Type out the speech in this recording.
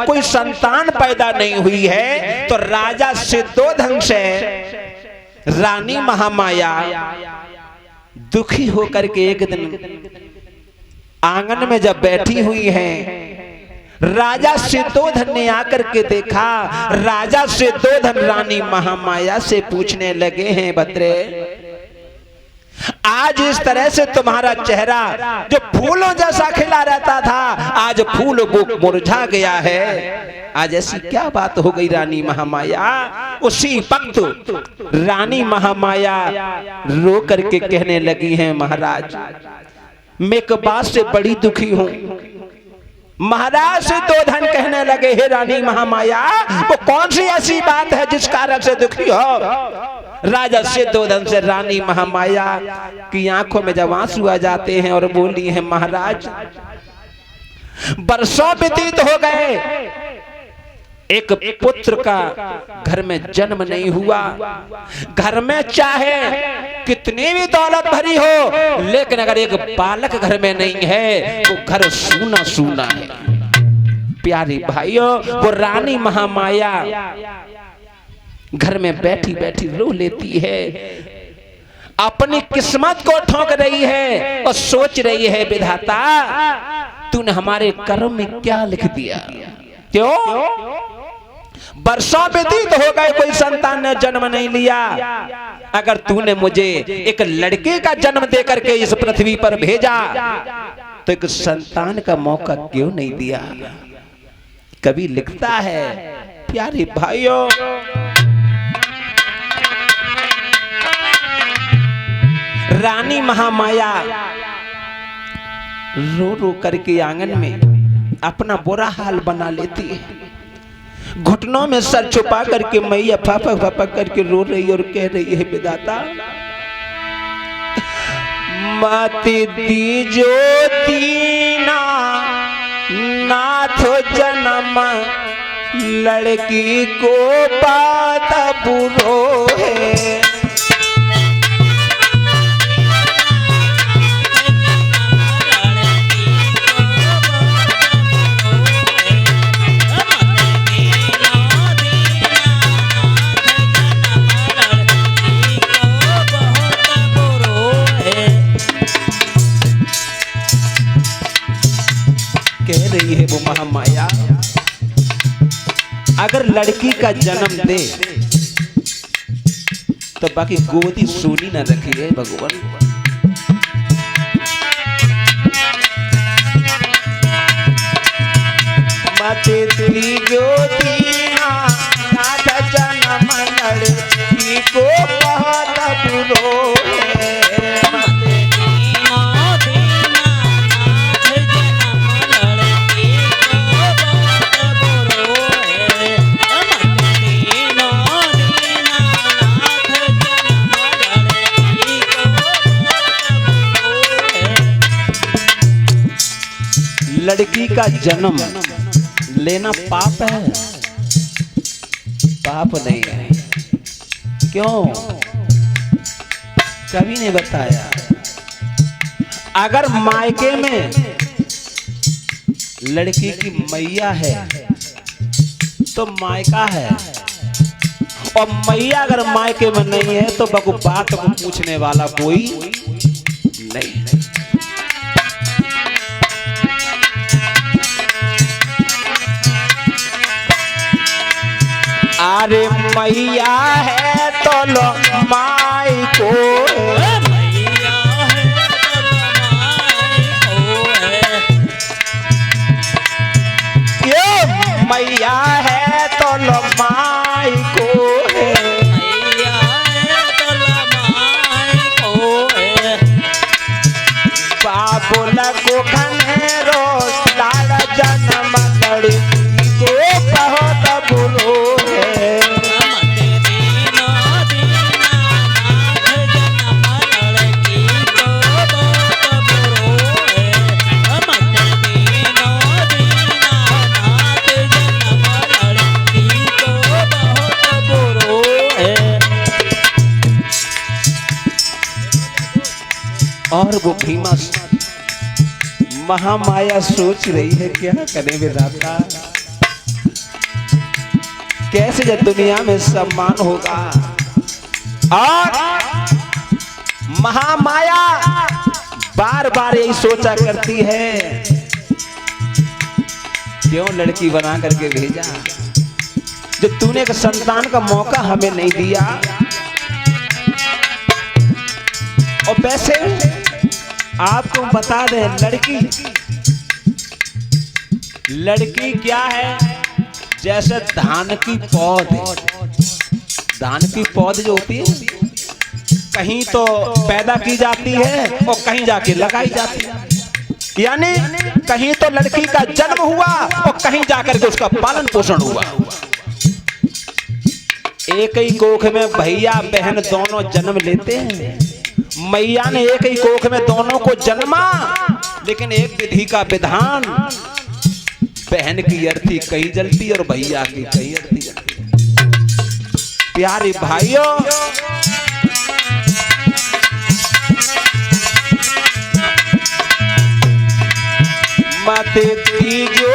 जब कोई संतान पैदा नहीं हुई है तो राजा सिद्धोधन से रानी महामाया दुखी होकर के एक दिन आंगन में जब बैठी हुई है, राजा सिद्धोधन ने आकर के देखा। राजा सिद्धोधन रानी महामाया से पूछने लगे हैं, भद्रे आज इस तरह से तुम्हारा चेहरा जो फूलों जैसा खिला रहता था आज फूल वो मुरझा गया है, आज ऐसी क्या बात हो गई रानी महामाया। उसी वक्त रानी महामाया रो करके कहने लगी हैं, महाराज मैं एक बात से बड़ी दुखी हूं। महाराज सिद्धोधन कहने लगे, हे रानी महामाया वो कौन सी ऐसी बात है जिस कारण से दुखी हो। राजा सिद्धोधन से रानी महामाया की आंखों में जब आंसू आ जाते हैं और बोली है, महाराज बरसों व्यतीत हो गए, एक पुत्र का घर में जन्म नहीं हुआ। घर में चाहे कितनी भी दौलत भरी हो लेकिन अगर एक बालक घर में नहीं है वो घर सूना सूना है। प्यारे भाइयों, वो रानी महामाया घर में बैठी बैठी रो लेती है, अपनी किस्मत को ठोक रही है और सोच रही है, विधाता तूने हमारे कर्म में क्या लिख दिया। क्यों बरसों व्यतीत हो गए कोई संतान ने जन्म नहीं लिया, अगर तूने मुझे एक लड़के का जन्म देकर के इस पृथ्वी पर भेजा तो एक संतान का मौका क्यों नहीं दिया। कवि लिखता है, प्यारे भाइयों रानी महामाया रो रो करके आंगन में अपना बुरा हाल बना लेती है, घुटनों में सर छुपा करके मैया फापक फापक करके रो रही और कह रही है, विधाता मत दीजो दीना नाथ जन्म लड़की को बात बुरो है। कह रही है वो महामाया, अगर लड़की का जन्म दे तो बाकी गोदी सोनी न रखी है भगवान। माते तेरी गोदी नाथ जन्म लड़की को बहुत बुरो है। लड़की का जन्म लेना पाप है? पाप नहीं है। क्यों? कभी नहीं बताया। अगर मायके में लड़की की मैया है तो मायका है, और मैया अगर मायके में नहीं है तो बगु बात को पूछने वाला कोई नहीं। अरे मैया है तो लो माई को, मैया है तो लो माई को, ये मैया है तो लो माई को, मैया है तो लो माई को, बाबूला को खनेरो लाल जन्म लड़की को बहुत बुरो। और वो भीमा महामाया सोच रही है, क्या करे विधाता, कैसे ये दुनिया में सम्मान होगा। और महामाया बार बार यही सोचा करती है, क्यों लड़की बना करके भेजा, जो तूने एक संतान का मौका हमें नहीं दिया। और वैसे आपको बता दें, लड़की क्या है, जैसे धान की पौध है। धान की पौध जो होती है, कहीं तो पैदा की जाती है और कहीं जाके लगाई जाती है। यानी कहीं तो लड़की का जन्म हुआ और कहीं जाकर के उसका पालन पोषण हुआ। एक ही कोख में भैया बहन दोनों जन्म लेते हैं। मैया ने एक ही कोख में दोनों को जन्मा, लेकिन एक विधि का विधान, बहन की अर्थी कहीं जलती और भैया की कहीं अर्थी जलती। प्यारे भाइयों, मत दीजो